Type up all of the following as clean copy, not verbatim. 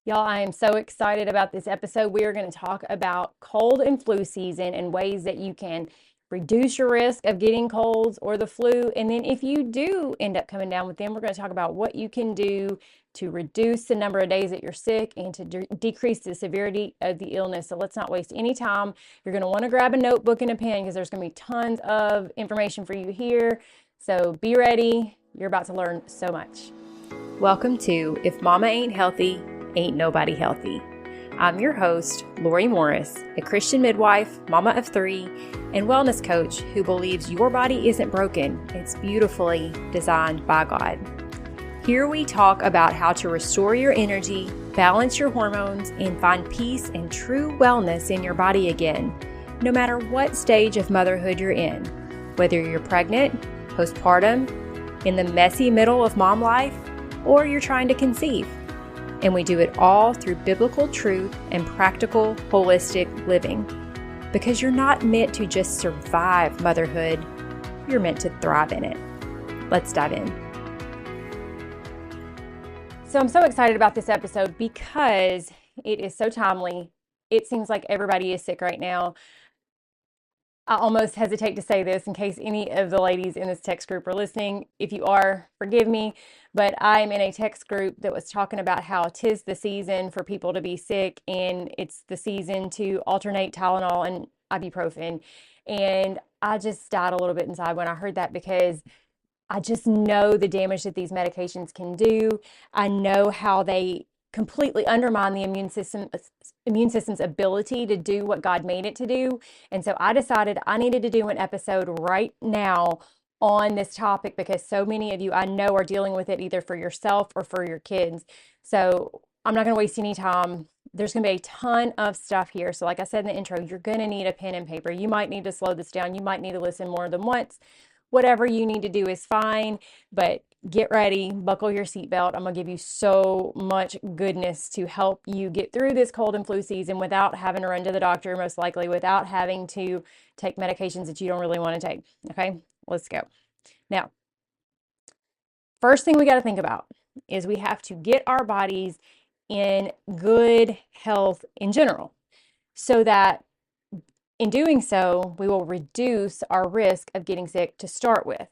Y'all, I am so excited about this episode. We are going to talk about cold and flu season and ways that you can reduce your risk of getting colds or the flu. And then if you do end up coming down with them, we're going to talk about what you can do to reduce the number of days that you're sick and to decrease the severity of the illness. So let's not waste any time. You're going to want to grab a notebook and a pen because there's going to be tons of information for you here. So be ready. You're about to learn so much. Welcome to If Mama Ain't Healthy, Ain't Nobody Healthy. I'm your host, Lori Morris, a Christian midwife, mama of 3, and wellness coach who believes your body isn't broken, it's beautifully designed by God. Here we talk about how to restore your energy, balance your hormones, and find peace and true wellness in your body again, no matter what stage of motherhood you're in. Whether you're pregnant, postpartum, in the messy middle of mom life, or you're trying to conceive. And we do it all through biblical truth and practical, holistic living. Because you're not meant to just survive motherhood, you're meant to thrive in it. Let's dive in. So I'm so excited about this episode because it is so timely. It seems like everybody is sick right now. I almost hesitate to say this in case any of the ladies in this text group are listening. If you are, forgive me, but I'm in a text group that was talking about how 'tis the season for people to be sick and it's the season to alternate Tylenol and ibuprofen. And I just died a little bit inside when I heard that because I just know the damage that these medications can do. I know how they completely undermine the immune system's ability to do what God made it to do. And so I decided I needed to do an episode right now on this topic because so many of you I know are dealing with it either for yourself or for your kids. So I'm not going to waste any time. There's going to be a ton of stuff here. So like I said in the intro, you're going to need a pen and paper. You might need to slow this down. You might need to listen more than once. Whatever you need to do is fine, but get ready, buckle your seatbelt. I'm going to give you so much goodness to help you get through this cold and flu season without having to run to the doctor, most likely without having to take medications that you don't really want to take. Okay, let's go. Now, first thing we got to think about is we have to get our bodies in good health in general so that in doing so, we will reduce our risk of getting sick to start with.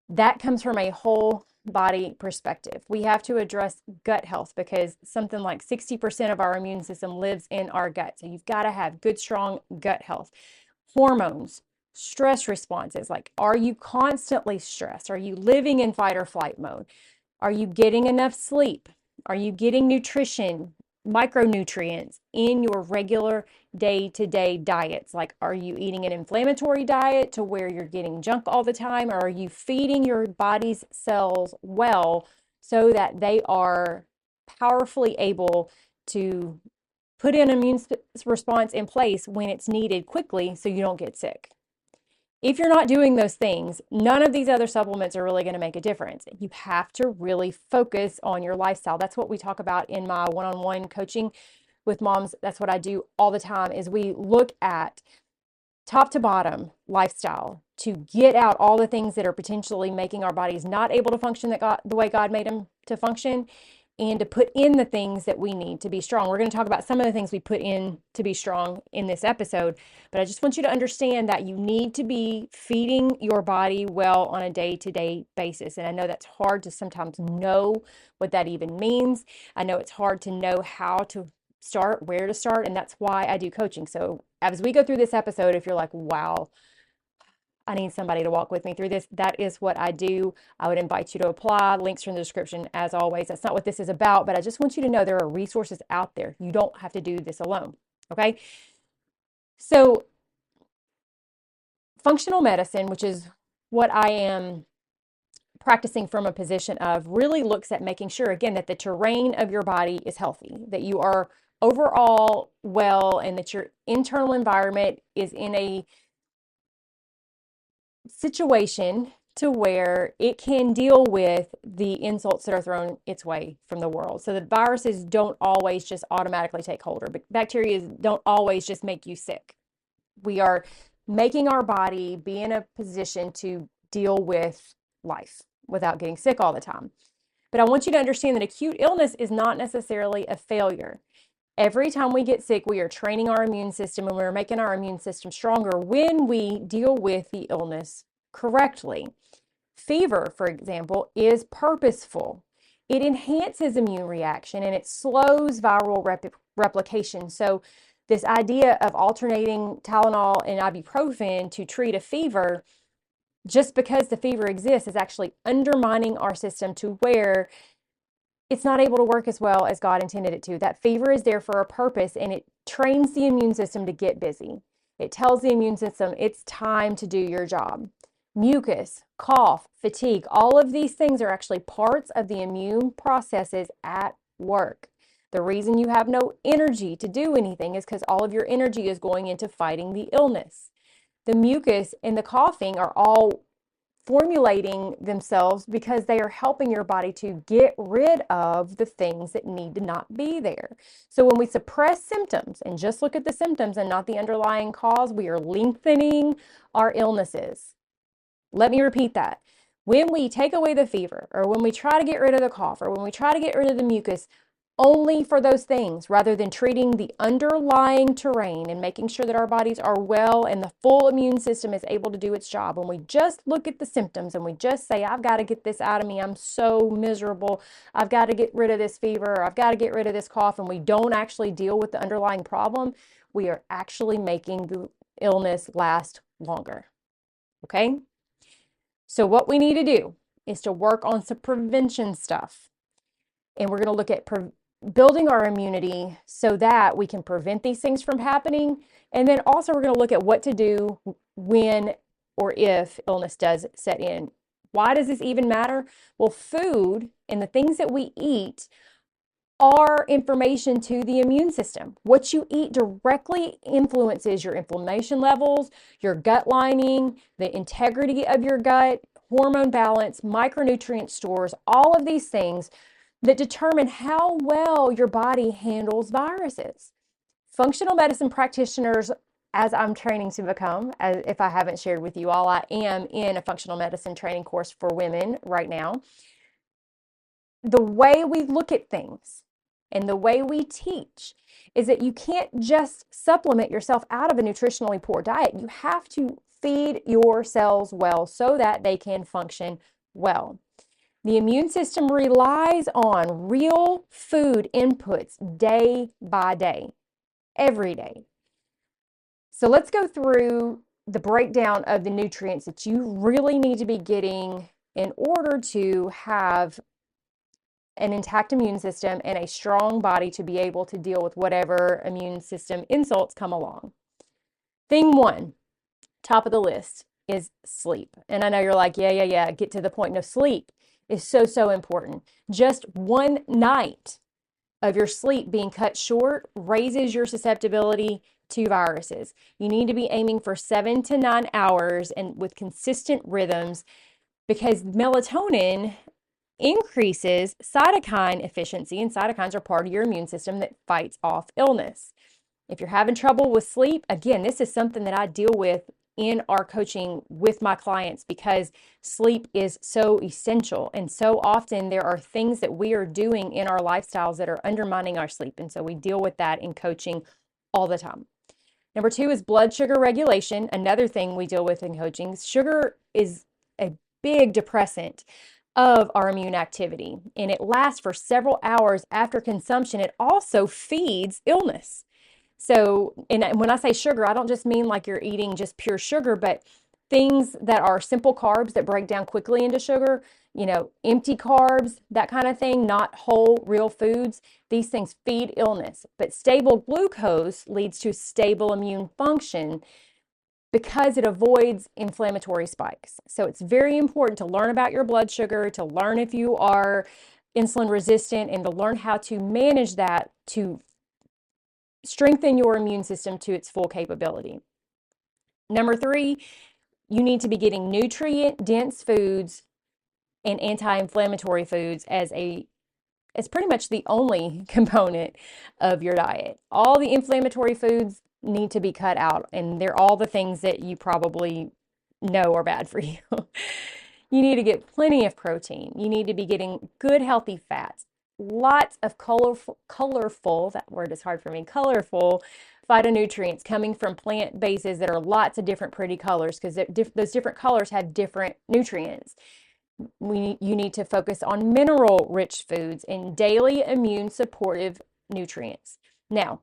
That comes from a whole body perspective. We have to address gut health because something like 60% of our immune system lives in our gut. So you've got to have good, strong gut health. Hormones, stress responses, like are you constantly stressed? Are you living in fight or flight mode? Are you getting enough sleep? Are you getting nutrition, micronutrients in your regular day-to-day diets? Like, are you eating an inflammatory diet to where you're getting junk all the time? Or are you feeding your body's cells well so that they are powerfully able to put an immune response in place when it's needed quickly so you don't get sick? If you're not doing those things, none of these other supplements are really going to make a difference. You have to really focus on your lifestyle. That's what we talk about in my one-on-one coaching with moms. That's what I do all the time is we look at top to bottom lifestyle to get out all the things that are potentially making our bodies not able to function the way God made them to function, and to put in the things that we need to be strong. We're going to talk about some of the things we put in to be strong in this episode, but I just want you to understand that you need to be feeding your body well on a day-to-day basis. And I know that's hard to sometimes know what that even means. I know it's hard to know how to start, where to start, and that's why I do coaching. So as we go through this episode, if you're like, wow, I need somebody to walk with me through this, that is what I do. I would invite you to apply. Links are in the description as always. That's not what this is about, but I just want you to know there are resources out there. You don't have to do this alone, okay? So functional medicine, which is what I am practicing from a position of, really looks at making sure, again, that the terrain of your body is healthy, that you are overall well, and that your internal environment is in a situation to where it can deal with the insults that are thrown its way from the world. So that viruses don't always just automatically take hold, or bacteria don't always just make you sick. We are making our body be in a position to deal with life without getting sick all the time. But I want you to understand that acute illness is not necessarily a failure. Every time we get sick, we are training our immune system and we're making our immune system stronger when we deal with the illness correctly. Fever, for example, is purposeful. It enhances immune reaction and it slows viral replication. So this idea of alternating Tylenol and ibuprofen to treat a fever, just because the fever exists, is actually undermining our system to where it's not able to work as well as God intended it to. That fever is there for a purpose, and it trains the immune system to get busy. It tells the immune system it's time to do your job. Mucus, cough, fatigue, all of these things are actually parts of the immune processes at work. The reason you have no energy to do anything is because all of your energy is going into fighting the illness. The mucus and the coughing are all formulating themselves because they are helping your body to get rid of the things that need to not be there. So when we suppress symptoms and just look at the symptoms and not the underlying cause, we are lengthening our illnesses. Let me repeat that. When we take away the fever, or when we try to get rid of the cough, or when we try to get rid of the mucus, only for those things, rather than treating the underlying terrain and making sure that our bodies are well and the full immune system is able to do its job. When we just look at the symptoms and we just say, I've got to get this out of me, I'm so miserable, I've got to get rid of this fever, or I've got to get rid of this cough, and we don't actually deal with the underlying problem, we are actually making the illness last longer. Okay? So what we need to do is to work on some prevention stuff. And we're going to look at building our immunity so that we can prevent these things from happening. And then also we're going to look at what to do when or if illness does set in. Why does this even matter? Well, food and the things that we eat are information to the immune system. What you eat directly influences your inflammation levels, your gut lining, the integrity of your gut, hormone balance, micronutrient stores, all of these things that determine how well your body handles viruses. Functional medicine practitioners, as I'm training to become, as if I haven't shared with you all, I am in a functional medicine training course for women right now. The way we look at things and the way we teach is that you can't just supplement yourself out of a nutritionally poor diet. You have to feed your cells well so that they can function well. The immune system relies on real food inputs day by day, every day. So let's go through the breakdown of the nutrients that you really need to be getting in order to have an intact immune system and a strong body to be able to deal with whatever immune system insults come along. Thing one, top of the list, is sleep. And I know you're like, yeah, get to the point. No, sleep is so important. Just one night of your sleep being cut short raises your susceptibility to viruses. You need to be aiming for 7 to 9 hours and with consistent rhythms, because melatonin increases cytokine efficiency, and cytokines are part of your immune system that fights off illness. If you're having trouble with sleep, again, this is something that I deal with in our coaching with my clients, because sleep is so essential. And so often there are things that we are doing in our lifestyles that are undermining our sleep. And so we deal with that in coaching all the time. Number two is blood sugar regulation. Another thing we deal with in coaching. Sugar is a big depressant of our immune activity, and it lasts for several hours after consumption. It also feeds illness. So, and when I say sugar, I don't just mean like you're eating just pure sugar, but things that are simple carbs that break down quickly into sugar, empty carbs, that kind of thing, not whole, real foods. These things feed illness. But stable glucose leads to stable immune function because it avoids inflammatory spikes. So it's very important to learn about your blood sugar, to learn if you are insulin resistant, and to learn how to manage that to strengthen your immune system to its full capability. Number three, you need to be getting nutrient-dense foods and anti-inflammatory foods as pretty much the only component of your diet. All the inflammatory foods need to be cut out, and they're all the things that you probably know are bad for you. You need to get plenty of protein. You need to be getting good, healthy fats, lots of colorful, that word is hard for me, colorful phytonutrients coming from plant bases that are lots of different pretty colors because those different colors have different nutrients. You need to focus on mineral-rich foods and daily immune supportive nutrients. Now,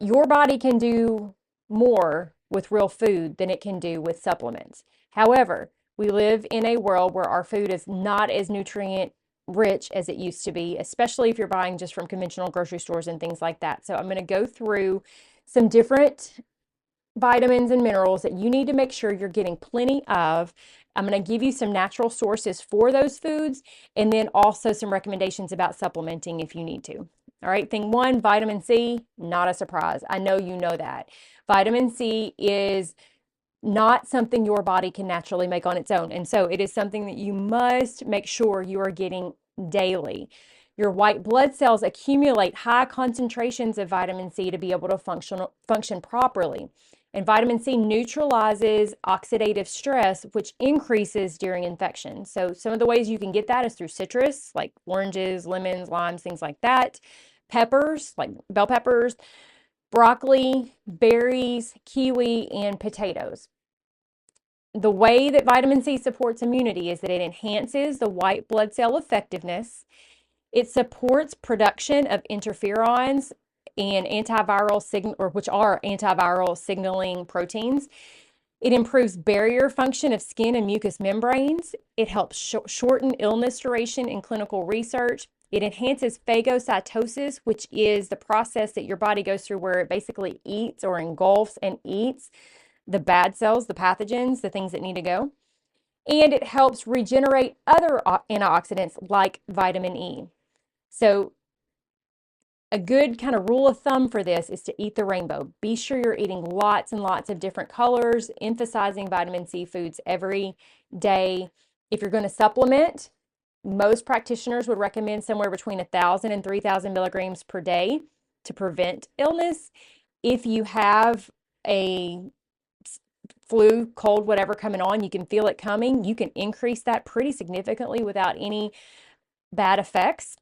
your body can do more with real food than it can do with supplements. However, we live in a world where our food is not as nutrient rich as it used to be, especially if you're buying just from conventional grocery stores and things like that. So I'm going to go through some different vitamins and minerals that you need to make sure you're getting plenty of. I'm going to give you some natural sources for those foods and then also some recommendations about supplementing if you need to. All right, thing one, vitamin C, not a surprise. I know you know that. Vitamin C is not something your body can naturally make on its own. And so it is something that you must make sure you are getting daily. Your white blood cells accumulate high concentrations of vitamin C to be able to function properly. And vitamin C neutralizes oxidative stress, which increases during infection. So some of the ways you can get that is through citrus, like oranges, lemons, limes, things like that. Peppers, like bell peppers, broccoli, berries, kiwi, and potatoes. The way that vitamin C supports immunity is that it enhances the white blood cell effectiveness. It supports production of interferons and which are antiviral signaling proteins. It improves barrier function of skin and mucous membranes. It helps shorten illness duration in clinical research. It enhances phagocytosis, which is the process that your body goes through where it basically eats or engulfs and eats the bad cells, the pathogens, the things that need to go. And it helps regenerate other antioxidants like vitamin E. So a good kind of rule of thumb for this is to eat the rainbow. Be sure you're eating lots and lots of different colors, emphasizing vitamin C foods every day. If you're going to supplement, most practitioners would recommend somewhere between 1,000 and 3,000 milligrams per day to prevent illness. If you have a flu, cold, whatever coming on, you can feel it coming, you can increase that pretty significantly without any bad effects,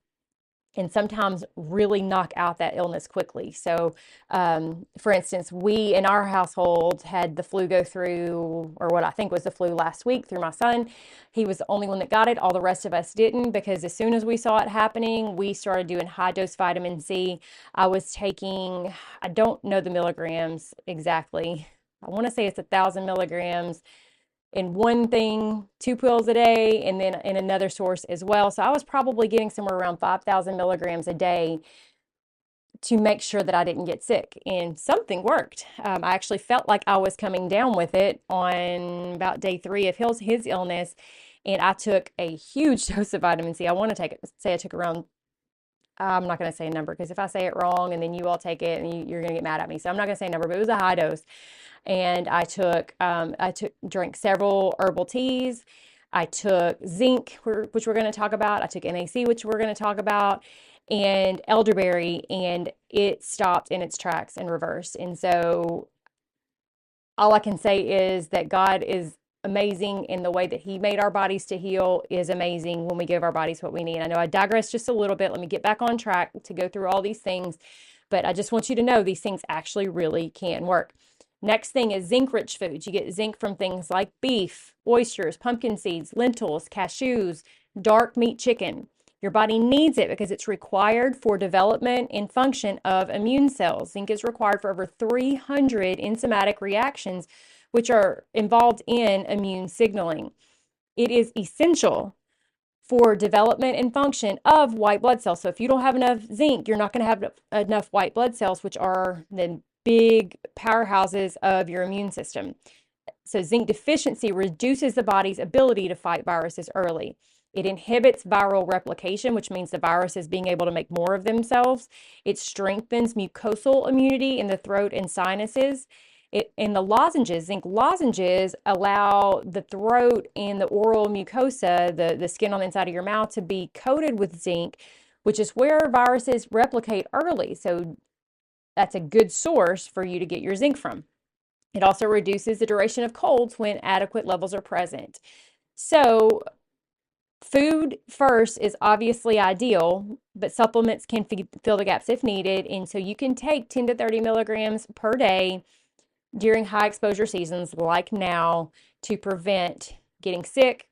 and sometimes really knock out that illness quickly. So, for instance, we in our household had the flu go through, or what I think was the flu last week through my son. He was the only one that got it. All the rest of us didn't, because as soon as we saw it happening, we started doing high dose vitamin C. I was taking, I don't know the milligrams exactly. I want to say it's 1,000 milligrams in one thing, 2 pills a day, and then in another source as well. So I was probably getting somewhere around 5,000 milligrams a day to make sure that I didn't get sick. And something worked. I actually felt like I was coming down with it on about day 3 of his illness. And I took a huge dose of vitamin C. I want to say I took around, I'm not going to say a number, because if I say it wrong and then you all take it, and you're going to get mad at me. So I'm not going to say a number, but it was a high dose. And I drank several herbal teas. I took zinc, which we're going to talk about. I took NAC, which we're going to talk about, and elderberry, and it stopped in its tracks and reversed. And so all I can say is that God is amazing, in the way that he made our bodies to heal is amazing when we give our bodies what we need. I know I digressed just a little bit. Let me get back on track to go through all these things, but I just want you to know these things actually really can work. Next thing is zinc-rich foods. You get zinc from things like beef, oysters, pumpkin seeds, lentils, cashews, dark meat chicken. Your body needs it because it's required for development and function of immune cells. Zinc is required for over 300 enzymatic reactions, which are involved in immune signaling. It is essential for development and function of white blood cells. So if you don't have enough zinc, you're not going to have enough white blood cells, which are the big powerhouses of your immune system. So zinc deficiency reduces the body's ability to fight viruses early. It inhibits viral replication, which means the virus is being able to make more of themselves. It strengthens mucosal immunity in the throat and sinuses. In the lozenges, zinc lozenges allow the throat and the oral mucosa, the skin on the inside of your mouth, to be coated with zinc, which is where viruses replicate early. So that's a good source for you to get your zinc from. It also reduces the duration of colds when adequate levels are present. So food first is obviously ideal, but supplements can fill the gaps if needed. And so you can take 10 to 30 milligrams per day during high exposure seasons like now to prevent getting sick.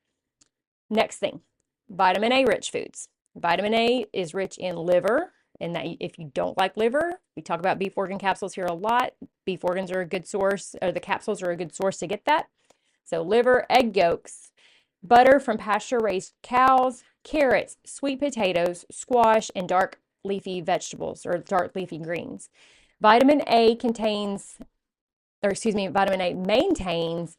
Next thing, vitamin A rich foods. Vitamin A is rich in liver, and that if you don't like liver, we talk about beef organ capsules here a lot. Beef organs are a good source, or the capsules are a good source to get that. So liver, egg yolks, butter from pasture-raised cows, carrots, sweet potatoes, squash, and dark leafy vegetables or dark leafy greens. Vitamin A maintains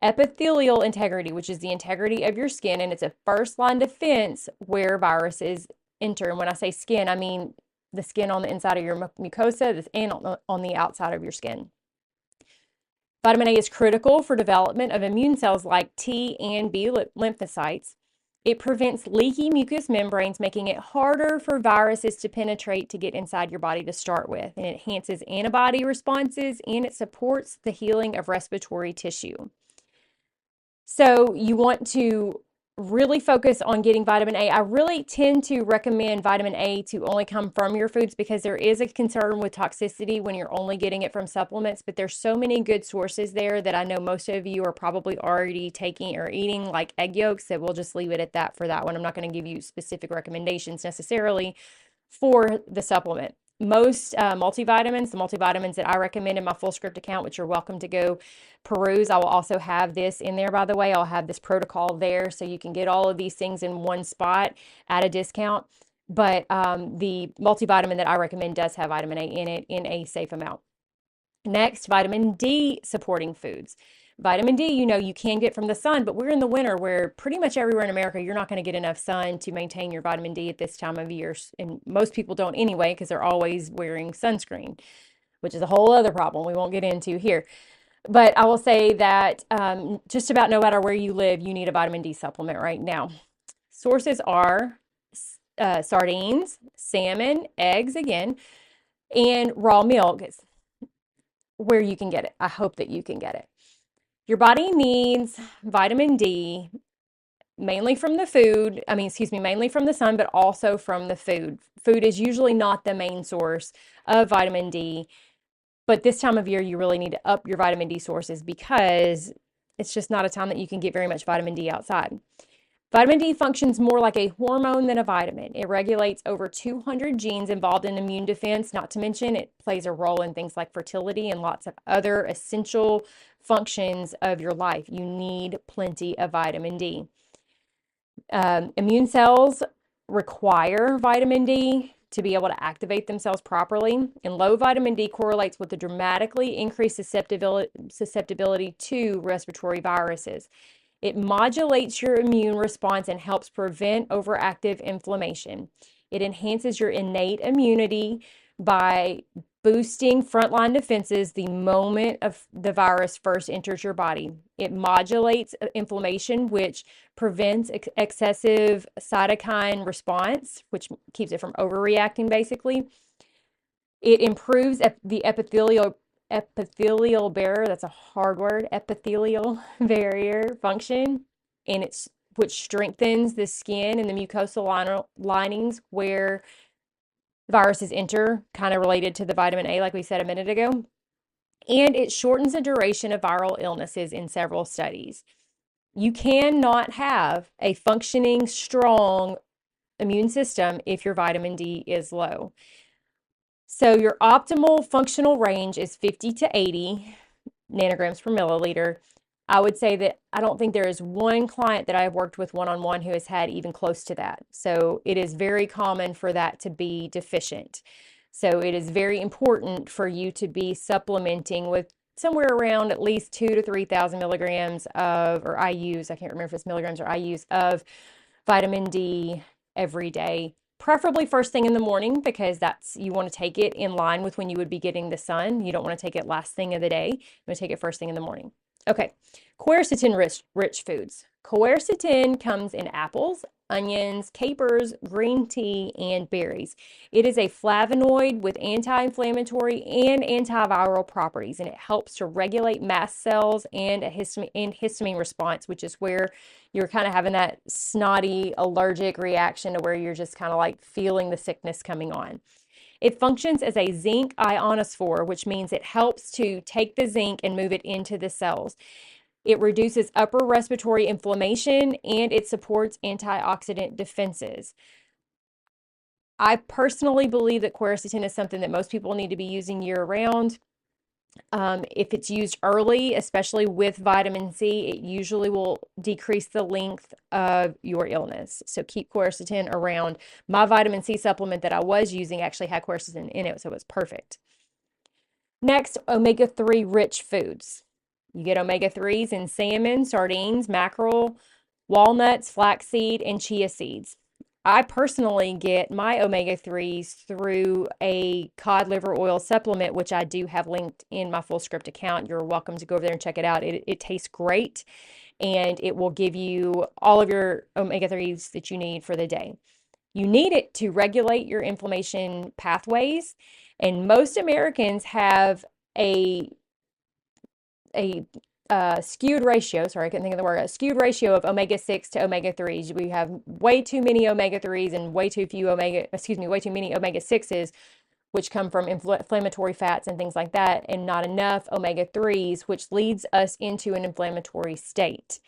epithelial integrity, which is the integrity of your skin, and it's a first line defense where viruses enter. And when I say skin, I mean the skin on the inside of your mucosa and on the outside of your skin. Vitamin A is critical for development of immune cells like T and B lymphocytes. It prevents leaky mucous membranes, making it harder for viruses to penetrate to get inside your body to start with. And it enhances antibody responses, and it supports the healing of respiratory tissue. So you want to really focus on getting vitamin A. I really tend to recommend vitamin A to only come from your foods because there is a concern with toxicity when you're only getting it from supplements, but there's so many good sources there that I know most of you are probably already taking or eating, like egg yolks, that we'll just leave it at that for that one. I'm not going to give you specific recommendations necessarily for the supplement. Most multivitamins, the multivitamins that I recommend in my full script account, which you're welcome to go peruse. I will also have this in there, by the way. I'll have this protocol there so you can get all of these things in one spot at a discount. But the multivitamin that I recommend does have vitamin A in it in a safe amount. Next, vitamin D supporting foods. Vitamin D, you can get from the sun, but we're in the winter where pretty much everywhere in America, you're not going to get enough sun to maintain your vitamin D at this time of year. And most people don't anyway, because they're always wearing sunscreen, which is a whole other problem we won't get into here. But I will say that just about no matter where you live, you need a vitamin D supplement right now. Sources are sardines, salmon, eggs again, and raw milk is where you can get it. I hope that you can get it. Your body needs vitamin D mainly from the mainly from the sun, but also from the food. Food is usually not the main source of vitamin D, but this time of year, you really need to up your vitamin D sources because it's just not a time that you can get very much vitamin D outside. Vitamin D functions more like a hormone than a vitamin. It regulates over 200 genes involved in immune defense, not to mention it plays a role in things like fertility and lots of other essential functions of your life. You need plenty of vitamin D. Immune cells require vitamin D to be able to activate themselves properly, and low vitamin D correlates with the dramatically increased susceptibility to respiratory viruses. It modulates your immune response and helps prevent overactive inflammation. It enhances your innate immunity by boosting frontline defenses the moment of the virus first enters your body. It modulates inflammation, which prevents excessive cytokine response, which keeps it from overreacting, basically. It improves the epithelial barrier, that's a hard word, epithelial barrier function, and which strengthens the skin and the mucosal linings where viruses enter, kind of related to the vitamin A, like we said a minute ago. And it shortens the duration of viral illnesses in several studies. You cannot have a functioning, strong immune system if your vitamin D is low. So your optimal functional range is 50 to 80 nanograms per milliliter. I would say that I don't think there is one client that I have worked with one-on-one who has had even close to that. So it is very common for that to be deficient. So it is very important for you to be supplementing with somewhere around at least 2,000 to 3,000 milligrams of, or IUs, I can't remember if it's milligrams or IUs, of vitamin D every day. Preferably first thing in the morning, because you want to take it in line with when you would be getting the sun. You don't want to take it last thing of the day. You want to take it first thing in the morning. Okay, quercetin rich foods. Quercetin comes in apples, onions, capers, green tea, and berries. It is a flavonoid with anti-inflammatory and antiviral properties, and it helps to regulate mast cells and a histamine response, which is where you're kind of having that snotty allergic reaction to where you're just kind of like feeling the sickness coming on. It functions as a zinc ionophore, which means it helps to take the zinc and move it into the cells. It reduces upper respiratory inflammation and it supports antioxidant defenses. I personally believe that quercetin is something that most people need to be using year round. If it's used early, especially with vitamin C, it usually will decrease the length of your illness. So keep quercetin around. My vitamin C supplement that I was using actually had quercetin in it, so it was perfect. Next, omega-3 rich foods. You get omega-3s in salmon, sardines, mackerel, walnuts, flaxseed, and chia seeds. I personally get my omega-3s through a cod liver oil supplement, which I do have linked in my Fullscript account. You're welcome to go over there and check it out. It tastes great, and it will give you all of your omega-3s that you need for the day. You need it to regulate your inflammation pathways, and most Americans have a skewed ratio, sorry, I couldn't think of the word, a skewed ratio of omega-6 to omega-3s. We have way too many omega-3s and way too many omega-6s, which come from inflammatory fats and things like that, and not enough omega-3s, which leads us into an inflammatory state.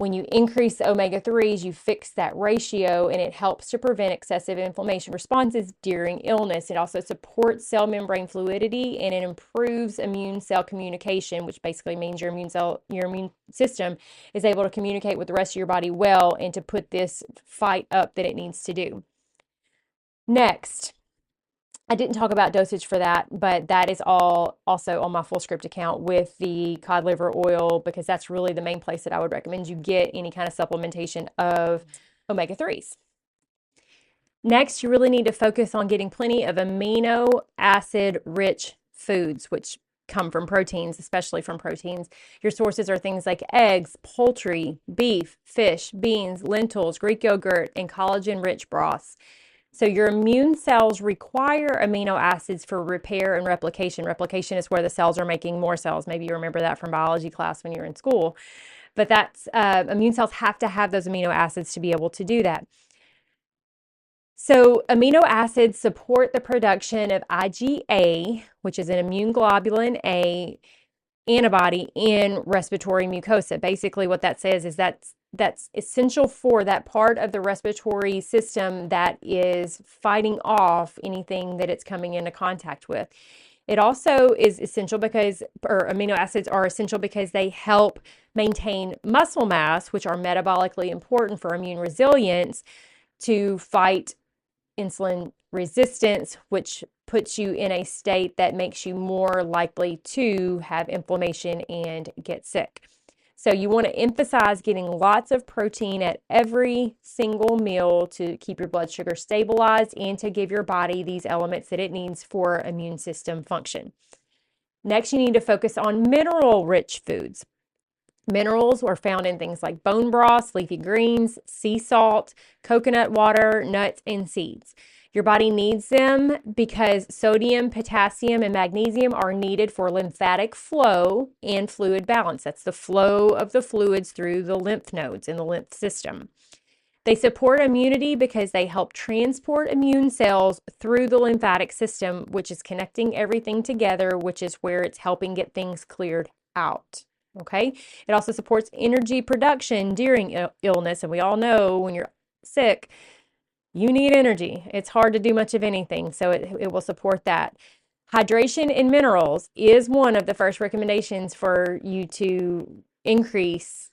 When you increase the omega-3s, you fix that ratio, and it helps to prevent excessive inflammation responses during illness. It also supports cell membrane fluidity, and it improves immune cell communication, which basically means your immune system is able to communicate with the rest of your body well and to put this fight up that it needs to do. Next, I didn't talk about dosage for that, but that is all also on my Fullscript account with the cod liver oil, because that's really the main place that I would recommend you get any kind of supplementation of omega-3s. Next, you really need to focus on getting plenty of amino acid rich foods, which come from proteins, especially from proteins. Your sources are things like eggs, poultry, beef, fish, beans, lentils, Greek yogurt, and collagen rich broths. So your immune cells require amino acids for repair and replication. Replication is where the cells are making more cells. Maybe you remember that from biology class when you were in school. But that's immune cells have to have those amino acids to be able to do that. So amino acids support the production of IgA, which is an immune globulin A antibody in respiratory mucosa. Basically what that says is that's essential for that part of the respiratory system that is fighting off anything that it's coming into contact with. It also is essential amino acids are essential because they help maintain muscle mass, which are metabolically important for immune resilience, to fight insulin resistance, which puts you in a state that makes you more likely to have inflammation and get sick. So you want to emphasize getting lots of protein at every single meal to keep your blood sugar stabilized and to give your body these elements that it needs for immune system function. Next, you need to focus on mineral-rich foods. Minerals are found in things like bone broth, leafy greens, sea salt, coconut water, nuts, and seeds. Your body needs them because sodium, potassium, and magnesium are needed for lymphatic flow and fluid balance. That's the flow of the fluids through the lymph nodes in the lymph system. They support immunity because they help transport immune cells through the lymphatic system, which is connecting everything together, which is where it's helping get things cleared out. Okay. It also supports energy production during illness. And we all know when you're sick, you need energy. It's hard to do much of anything. So it will support that. Hydration in minerals is one of the first recommendations for you to increase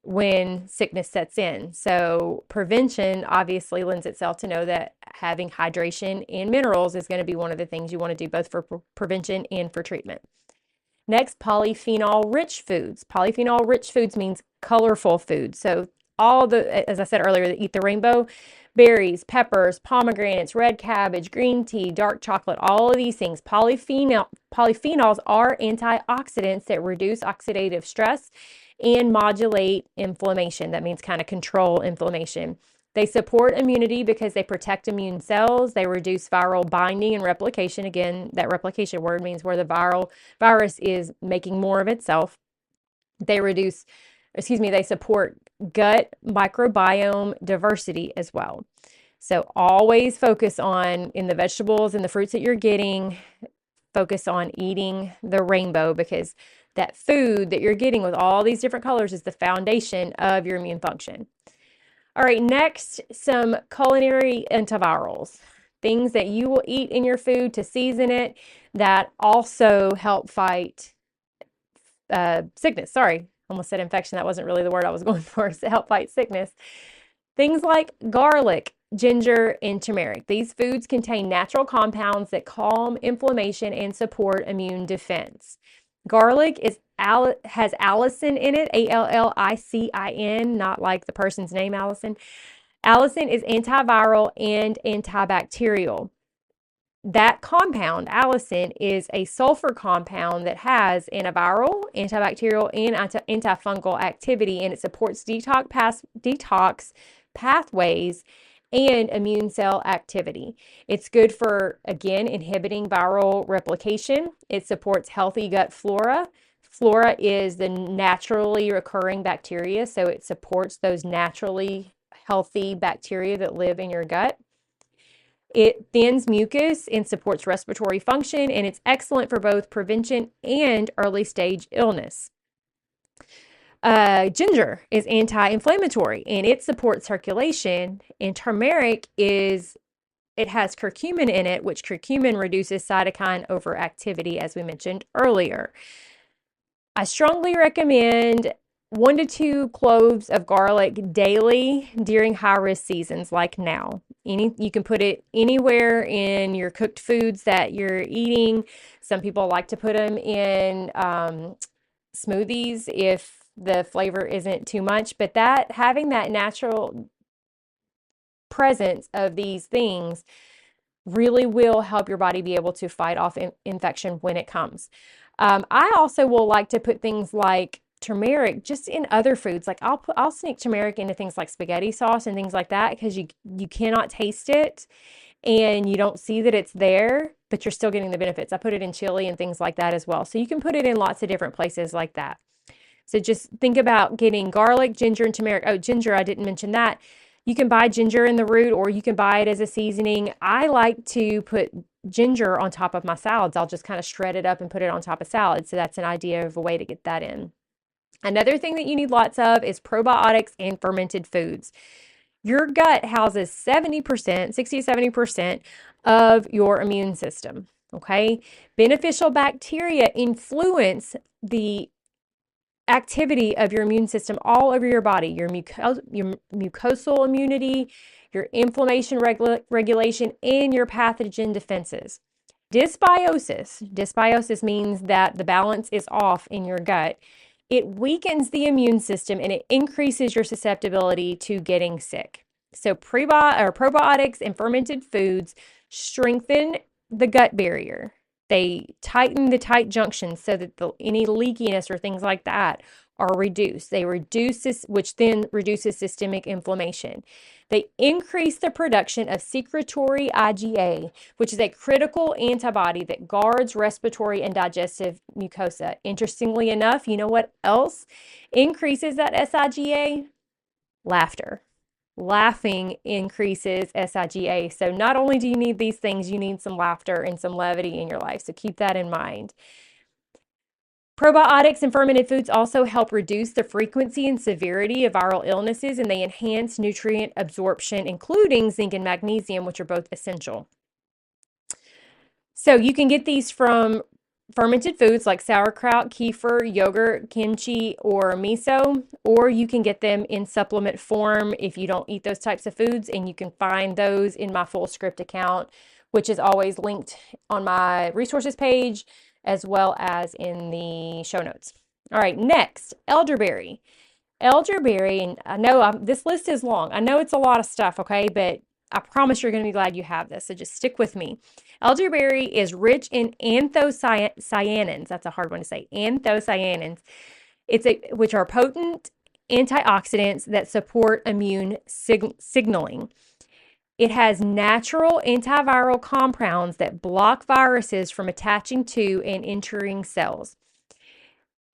when sickness sets in. So prevention obviously lends itself to know that having hydration in minerals is going to be one of the things you want to do both for prevention and for treatment. Next, polyphenol-rich foods. Polyphenol-rich foods means colorful foods. So as I said earlier, that eat the rainbow, Berries, peppers, pomegranates, red cabbage, green tea, dark chocolate, all of these things. Polyphenols are antioxidants that reduce oxidative stress and modulate inflammation. That means kind of control inflammation. They support immunity because they protect immune cells. They reduce viral binding and replication. Again, that replication word means where the virus is making more of itself. They support gut microbiome diversity as well. So always focus on, in the vegetables and the fruits that you're getting, focus on eating the rainbow, because that food that you're getting with all these different colors is the foundation of your immune function. All right, next, some culinary antivirals, things that you will eat in your food to season it that also help fight sickness. Sorry, almost said infection. That wasn't really the word I was going for. To help fight sickness. Things like garlic, ginger, and turmeric. These foods contain natural compounds that calm inflammation and support immune defense. Garlic has allicin in it, allicin, not like the person's name, Allison. Allicin is antiviral and antibacterial. That compound, allicin, is a sulfur compound that has antiviral, antibacterial, and antifungal activity, and it supports detox pathways and immune cell activity. It's good for, again, inhibiting viral replication. It supports healthy gut flora. Flora is the naturally occurring bacteria, so it supports those naturally healthy bacteria that live in your gut. It thins mucus and supports respiratory function, and it's excellent for both prevention and early stage illness. Ginger is anti-inflammatory and it supports circulation, and turmeric has curcumin in it, which curcumin reduces cytokine overactivity, as we mentioned earlier. I strongly recommend 1 to 2 cloves of garlic daily during high-risk seasons like now. You can put it anywhere in your cooked foods that you're eating. Some people like to put them in smoothies if the flavor isn't too much, but having that natural presence of these things really will help your body be able to fight off infection when it comes. I also will like to put things like turmeric just in other foods. Like I'll sneak turmeric into things like spaghetti sauce and things like that, because you cannot taste it and you don't see that it's there, but you're still getting the benefits. I put it in chili and things like that as well. So you can put it in lots of different places like that. So just think about getting garlic, ginger, and turmeric. Oh, ginger, I didn't mention that. You can buy ginger in the root, or you can buy it as a seasoning. I like to put ginger on top of my salads. I'll just kind of shred it up and put it on top of salads. So that's an idea of a way to get that in. Another thing that you need lots of is probiotics and fermented foods. Your gut houses 60 to 70% of your immune system, okay? Beneficial bacteria influence the activity of your immune system all over your body, your mucosal immunity, your inflammation regulation, and your pathogen defenses. Dysbiosis means that the balance is off in your gut. It weakens the immune system and it increases your susceptibility to getting sick. So probiotics and fermented foods strengthen the gut barrier. They tighten the tight junctions so that any leakiness or things like that are reduced. They reduce this, which then reduces systemic inflammation. They increase the production of secretory IgA, which is a critical antibody that guards respiratory and digestive mucosa. Interestingly enough, you know what else increases that SIGA? Laughter. Laughing increases SIGA. So not only do you need these things, you need some laughter and some levity in your life. So keep that in mind. Probiotics and fermented foods also help reduce the frequency and severity of viral illnesses, and they enhance nutrient absorption, including zinc and magnesium, which are both essential. So you can get these from fermented foods like sauerkraut, kefir, yogurt, kimchi, or miso, or you can get them in supplement form if you don't eat those types of foods, and you can find those in my full script account, which is always linked on my resources page as well as in the show notes. All right, next, elderberry. Elderberry, and I know this list is long. I know it's a lot of stuff, okay? But I promise you're going to be glad you have this. So just stick with me. Elderberry is rich in anthocyanins. That's a hard one to say. Anthocyanins. Which are potent antioxidants that support immune signaling. It has natural antiviral compounds that block viruses from attaching to and entering cells.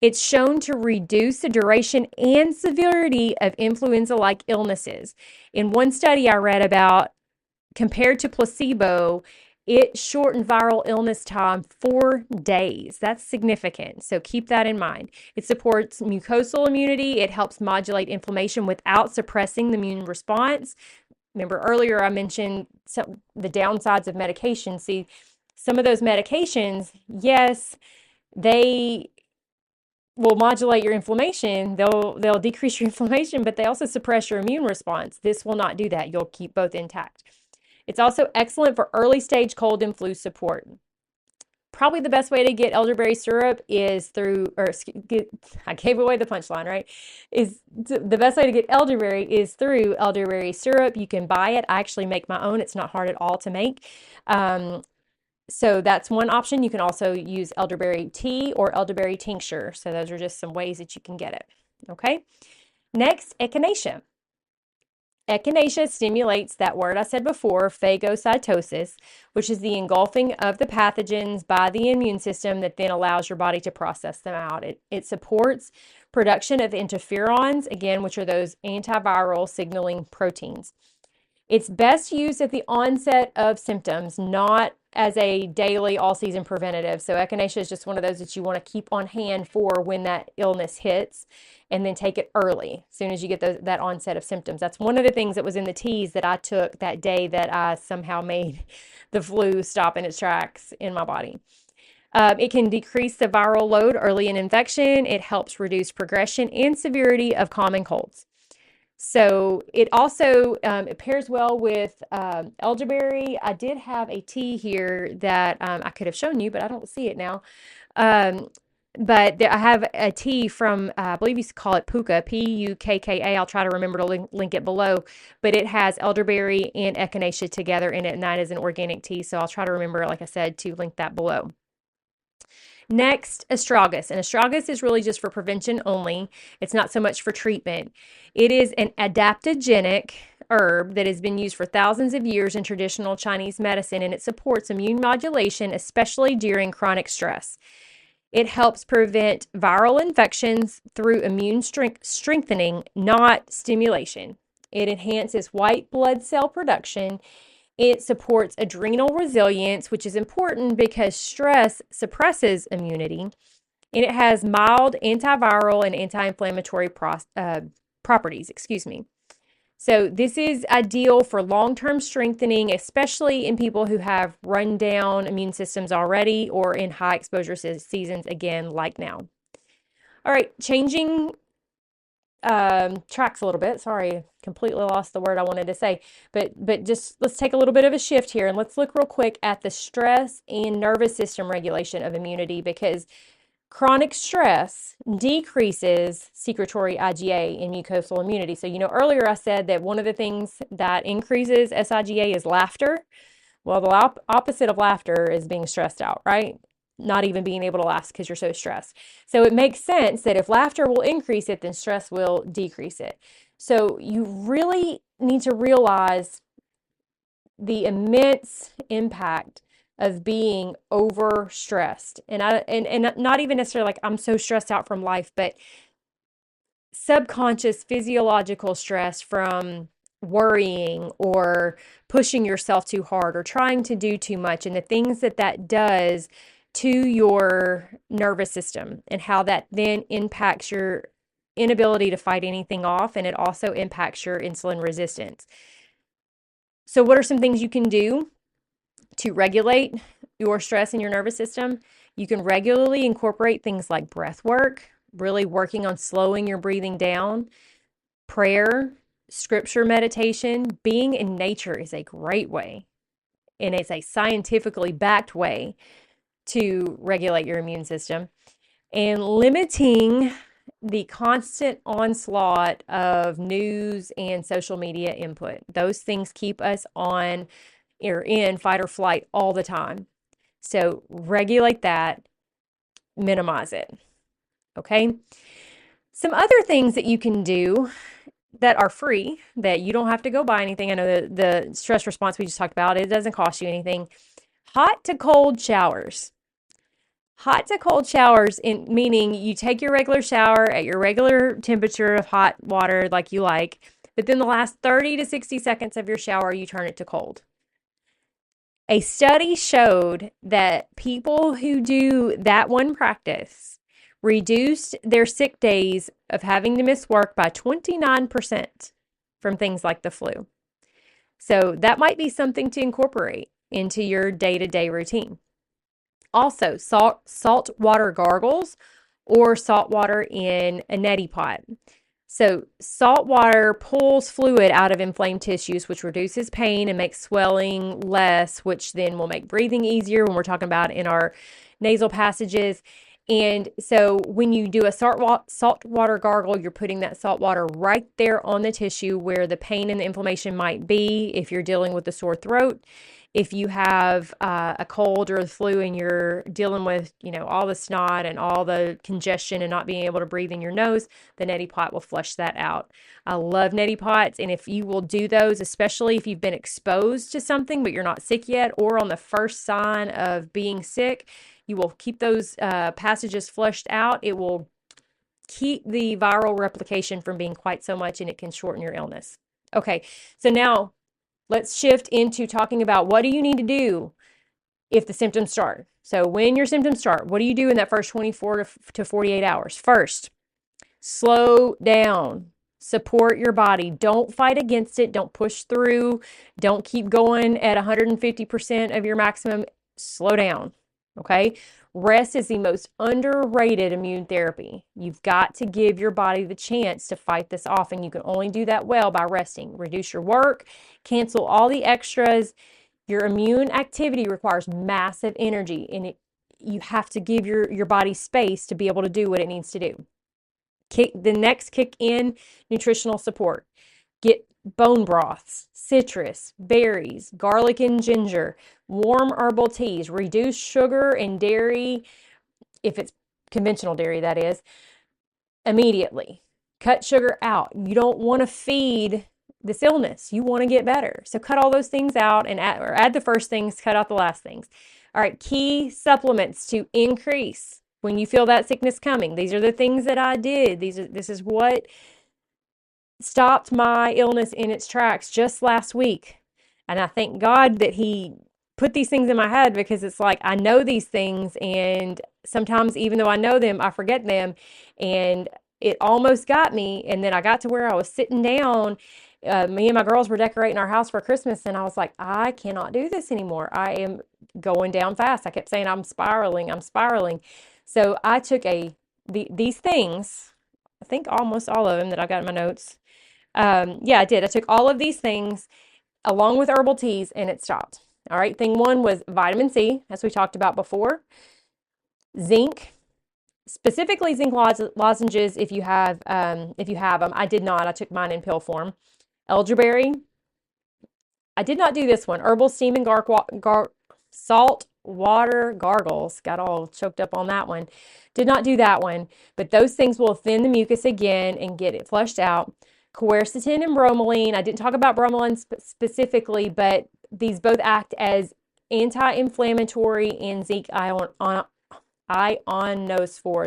It's shown to reduce the duration and severity of influenza-like illnesses. In one study I read about, compared to placebo, it shortened viral illness time 4 days. That's significant. So keep that in mind. It supports mucosal immunity. It helps modulate inflammation without suppressing the immune response. Remember earlier I mentioned the downsides of medication. See, some of those medications, yes, they will modulate your inflammation. They'll decrease your inflammation, but they also suppress your immune response. This will not do that. You'll keep both intact. It's also excellent for early stage cold and flu support. Probably the best way to get elderberry syrup is through, I gave away the punchline, right? The best way to get elderberry is through elderberry syrup. You can buy it. I actually make my own. It's not hard at all to make. So that's one option. You can also use elderberry tea or elderberry tincture. So those are just some ways that you can get it. Okay. Next, echinacea. Echinacea stimulates that word I said before, phagocytosis, which is the engulfing of the pathogens by the immune system that then allows your body to process them out. It supports production of interferons, again, which are those antiviral signaling proteins. It's best used at the onset of symptoms, not as a daily, all-season preventative. So echinacea is just one of those that you want to keep on hand for when that illness hits, and then take it early, as soon as you get that onset of symptoms. That's one of the things that was in the teas that I took that day that I somehow made the flu stop in its tracks in my body. It can decrease the viral load early in infection. It helps reduce progression and severity of common colds. So it also it pairs well with elderberry. I did have a tea here that I could have shown you, but I don't see it now. But I have a tea from, I believe you call it Puka, P-U-K-K-A. I'll try to remember to link it below. But it has elderberry and echinacea together in it, and that is an organic tea. So I'll try to remember, like I said, to link that below. Next, astragalus. And astragalus is really just for prevention only. It's not so much for treatment. It is an adaptogenic herb that has been used for thousands of years in traditional Chinese medicine, and it supports immune modulation, especially during chronic stress. It helps prevent viral infections through immune strengthening, not stimulation. It enhances white blood cell production. It supports adrenal resilience, which is important because stress suppresses immunity. And it has mild antiviral and anti-inflammatory properties. So this is ideal for long-term strengthening, especially in people who have run-down immune systems already or in high exposure seasons, again, like now. All right, changing tracks a little bit. Sorry, completely lost the word I wanted to say. But just let's take a little bit of a shift here, and let's look real quick at the stress and nervous system regulation of immunity, because chronic stress decreases secretory IgA and mucosal immunity. So, earlier I said that one of the things that increases SIgA is laughter. Well, the opposite of laughter is being stressed out, right? Not even being able to laugh because you're so stressed. So it makes sense that if laughter will increase it, then stress will decrease it. So you really need to realize the immense impact of being overstressed. And not even necessarily like I'm so stressed out from life, but subconscious physiological stress from worrying or pushing yourself too hard or trying to do too much, and the things that does to your nervous system, and how that then impacts your inability to fight anything off, and it also impacts your insulin resistance. So what are some things you can do to regulate your stress in your nervous system? You can regularly incorporate things like breath work, really working on slowing your breathing down, prayer, scripture meditation. Being in nature is a great way, and it's a scientifically backed way to regulate your immune system. And limiting the constant onslaught of news and social media input. Those things keep us on or in fight or flight all the time. So regulate that, minimize it. Okay. Some other things that you can do that are free, that you don't have to go buy anything. I know the stress response we just talked about, it doesn't cost you anything. Hot to cold showers. Hot to cold showers, meaning you take your regular shower at your regular temperature of hot water like you like, but then the last 30 to 60 seconds of your shower, you turn it to cold. A study showed that people who do that one practice reduced their sick days of having to miss work by 29% from things like the flu. So that might be something to incorporate into your day-to-day routine. Also, salt water gargles or salt water in a neti pot. So salt water pulls fluid out of inflamed tissues, which reduces pain and makes swelling less, which then will make breathing easier when we're talking about in our nasal passages. And so when you do a salt water gargle, you're putting that salt water right there on the tissue where the pain and the inflammation might be if you're dealing with a sore throat. If you have a cold or the flu and you're dealing with, all the snot and all the congestion and not being able to breathe in your nose, the neti pot will flush that out. I love neti pots, and if you will do those, especially if you've been exposed to something but you're not sick yet, or on the first sign of being sick, you will keep those passages flushed out. It will keep the viral replication from being quite so much, and it can shorten your illness. Okay, so now let's shift into talking about what do you need to do if the symptoms start. So when your symptoms start, what do you do in that first 24 to 48 hours? First, slow down. Support your body. Don't fight against it. Don't push through. Don't keep going at 150% of your maximum. Slow down. Okay? Rest is the most underrated immune therapy. You've got to give your body the chance to fight this off, and you can only do that well by resting. Reduce your work, cancel all the extras. Your immune activity requires massive energy, and you have to give your body space to be able to do what it needs to do. Kick in nutritional support. Get bone broths, citrus, berries, garlic and ginger, warm herbal teas, reduce sugar and dairy, if it's conventional dairy, that is, immediately. Cut sugar out. You don't want to feed this illness. You want to get better. So cut all those things out and add the first things, cut out the last things. All right, key supplements to increase when you feel that sickness coming. These are the things that I did. This is what stopped my illness in its tracks just last week. And I thank God that he put these things in my head, because it's like I know these things, and sometimes even though I know them, I forget them, and it almost got me. And then I got to where I was sitting down. Me and my girls were decorating our house for Christmas, and I was like, I cannot do this anymore. I am going down fast. I kept saying, I'm spiraling. So I took these things, I think almost all of them that I got in my notes. Yeah, I did. I took all of these things along with herbal teas, and it stopped. All right. Thing one was vitamin C, as we talked about before. Zinc, specifically zinc lozenges if you have them. I did not. I took mine in pill form. Elderberry. I did not do this one. Herbal steam and salt water gargles. Got all choked up on that one. Did not do that one. But those things will thin the mucus again and get it flushed out. Quercetin and bromelain. I didn't talk about bromelain specifically, but these both act as anti-inflammatory and zinc ionophores.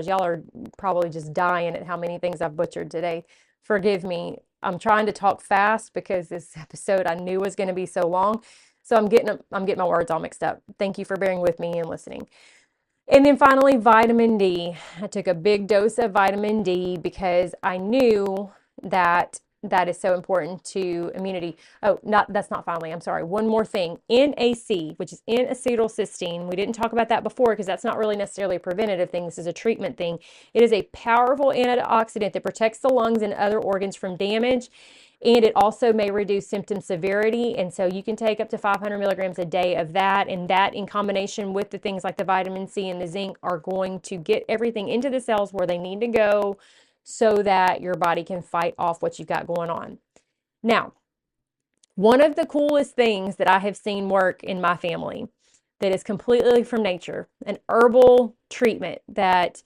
Y'all are probably just dying at how many things I've butchered today. Forgive me. I'm trying to talk fast because this episode I knew was going to be so long. So I'm getting my words all mixed up. Thank you for bearing with me and listening. And then finally, vitamin D. I took a big dose of vitamin D because I knew that is so important to immunity. Oh, that's not finally. I'm sorry. One more thing. NAC, which is N-acetylcysteine. We didn't talk about that before because that's not really necessarily a preventative thing. This is a treatment thing. It is a powerful antioxidant that protects the lungs and other organs from damage. And it also may reduce symptom severity. And so you can take up to 500 milligrams a day of that. And that, in combination with the things like the vitamin C and the zinc, are going to get everything into the cells where they need to go so that your body can fight off what you've got going on. Now, one of the coolest things that I have seen work in my family that is completely from nature, an herbal treatment that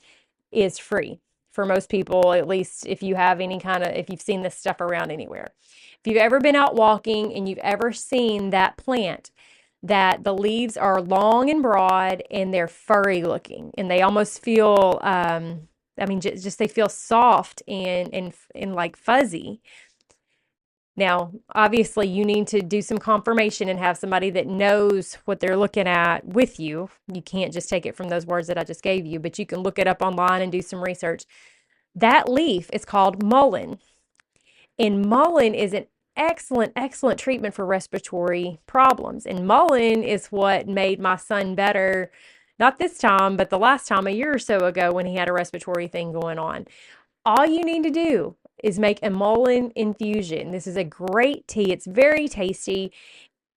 is free for most people, at least if you have any kind of, if you've seen this stuff around anywhere. If you've ever been out walking and you've ever seen that plant, that the leaves are long and broad and they're furry looking and they almost feel, just they feel soft and like fuzzy. Now, obviously, you need to do some confirmation and have somebody that knows what they're looking at with you. You can't just take it from those words that I just gave you, but you can look it up online and do some research. That leaf is called mullein, and mullein is an excellent treatment for respiratory problems. And mullein is what made my son better, not this time, but the last time a year or so ago when he had a respiratory thing going on. All you need to do is make a mullein infusion. This is a great tea. It's very tasty.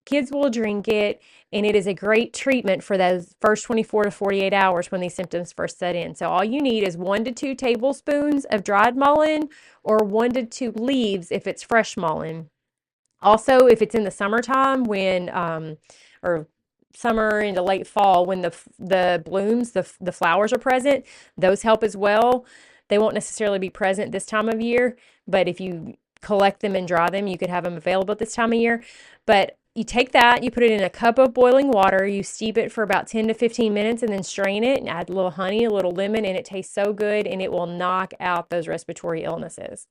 Kids will drink it, and it is a great treatment for those first 24 to 48 hours when these symptoms first set in. So all you need is 1 to 2 tablespoons of dried mullein or 1 to 2 leaves if it's fresh mullein. Also, if it's in the summertime or summer into late fall when the blooms, the flowers are present, those help as well. They won't necessarily be present this time of year, but if you collect them and dry them, you could have them available at this time of year. But you take that, you put it in a cup of boiling water, you steep it for about 10 to 15 minutes and then strain it and add a little honey, a little lemon, and it tastes so good and it will knock out those respiratory illnesses.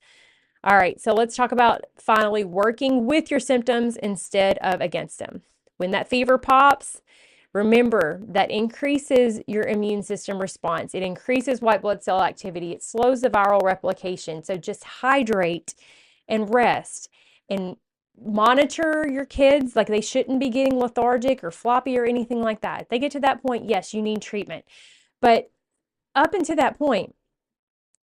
All right, so let's talk about finally working with your symptoms instead of against them. When that fever pops, remember that increases your immune system response. It increases white blood cell activity. It slows the viral replication. So just hydrate and rest and monitor your kids. Like, they shouldn't be getting lethargic or floppy or anything like that. If they get to that point, yes, you need treatment. But up until that point,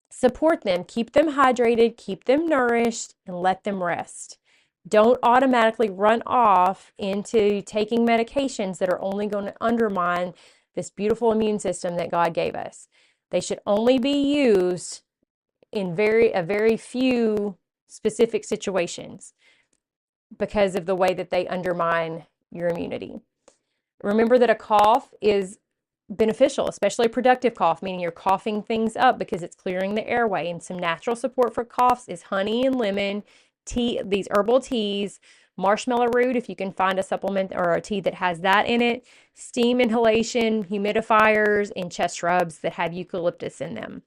support them, keep them hydrated, keep them nourished, and let them rest. Don't automatically run off into taking medications that are only going to undermine this beautiful immune system that God gave us. They should only be used in a very few specific situations because of the way that they undermine your immunity. Remember that a cough is beneficial, especially a productive cough, meaning you're coughing things up because it's clearing the airway. And some natural support for coughs is honey and lemon, tea, these herbal teas, marshmallow root, if you can find a supplement or a tea that has that in it, steam inhalation, humidifiers, and chest rubs that have eucalyptus in them.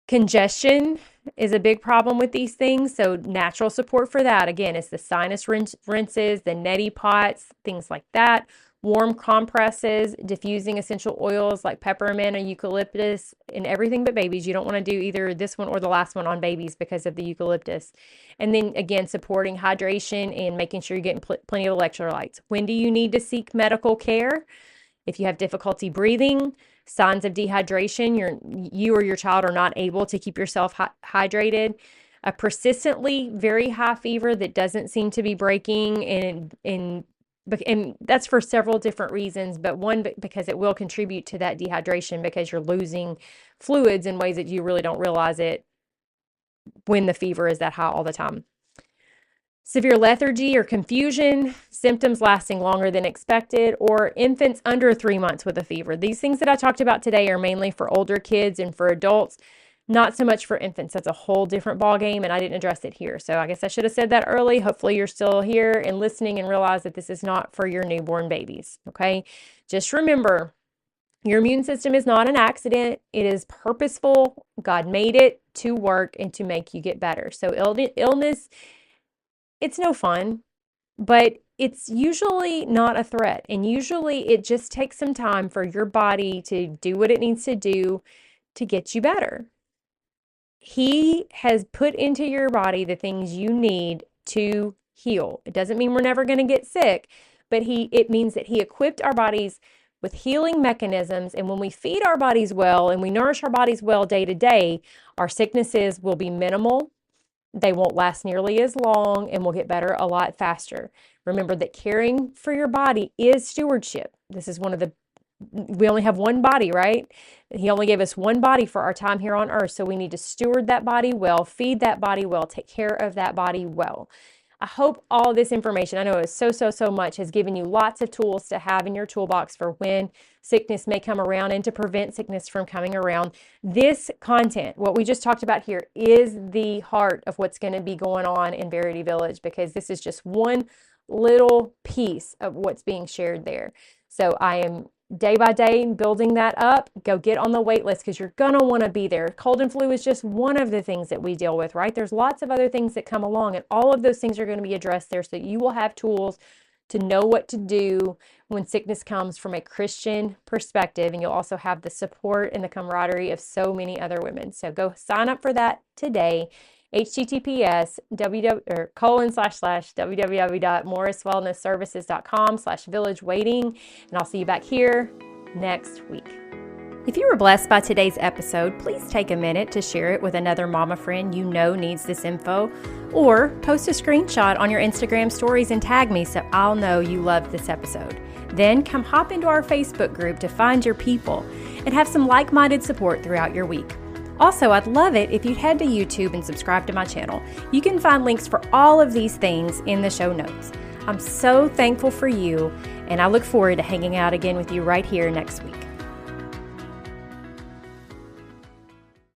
Congestion is a big problem with these things, so natural support for that, again, is the sinus rinses, the neti pots, things like that. Warm compresses, diffusing essential oils like peppermint or eucalyptus, and everything but babies. You don't want to do either this one or the last one on babies because of the eucalyptus. And then again, supporting hydration and making sure you're getting plenty of electrolytes. When do you need to seek medical care? If you have difficulty breathing, signs of dehydration, you or your child are not able to keep yourself hydrated. A persistently very high fever that doesn't seem to be breaking, and that's for several different reasons, but one, because it will contribute to that dehydration because you're losing fluids in ways that you really don't realize it when the fever is that high all the time. Severe lethargy or confusion, symptoms lasting longer than expected, or infants under 3 months with a fever. These things that I talked about today are mainly for older kids and for adults. Not so much for infants. That's a whole different ballgame, and I didn't address it here. So I guess I should have said that early. Hopefully you're still here and listening and realize that this is not for your newborn babies, okay? Just remember, your immune system is not an accident. It is purposeful. God made it to work and to make you get better. So illness, it's no fun, but it's usually not a threat. And usually it just takes some time for your body to do what it needs to do to get you better. He has put into your body the things you need to heal. It doesn't mean we're never going to get sick, but it means that He equipped our bodies with healing mechanisms. And when we feed our bodies well and we nourish our bodies well day to day, our sicknesses will be minimal. They won't last nearly as long, and we'll get better a lot faster. Remember that caring for your body is stewardship. This is one of the we only have one body, right? He only gave us one body for our time here on earth. So we need to steward that body well, feed that body well, take care of that body well. I hope all this information, I know it's so much, has given you lots of tools to have in your toolbox for when sickness may come around and to prevent sickness from coming around. This content, what we just talked about here, is the heart of what's going to be going on in Verity Village, because this is just one little piece of what's being shared there. So I am day by day building that up. Go get on the wait list, because you're going to want to be there. Cold and flu is just one of the things that we deal with, right? There's lots of other things that come along, and all of those things are going to be addressed there, so that you will have tools to know what to do when sickness comes from a Christian perspective. And you'll also have the support and the camaraderie of so many other women. So go sign up for that today. https://www.morriswellnessservices.com/village waiting, and I'll see you back here next week. If you were blessed by today's episode, please take a minute to share it with another mama friend you know needs this info, or post a screenshot on your Instagram stories and tag me so I'll know you loved this episode. Then come hop into our Facebook group to find your people and have some like-minded support throughout your week. Also, I'd love it if you'd head to YouTube and subscribe to my channel. You can find links for all of these things in the show notes. I'm so thankful for you, and I look forward to hanging out again with you right here next week.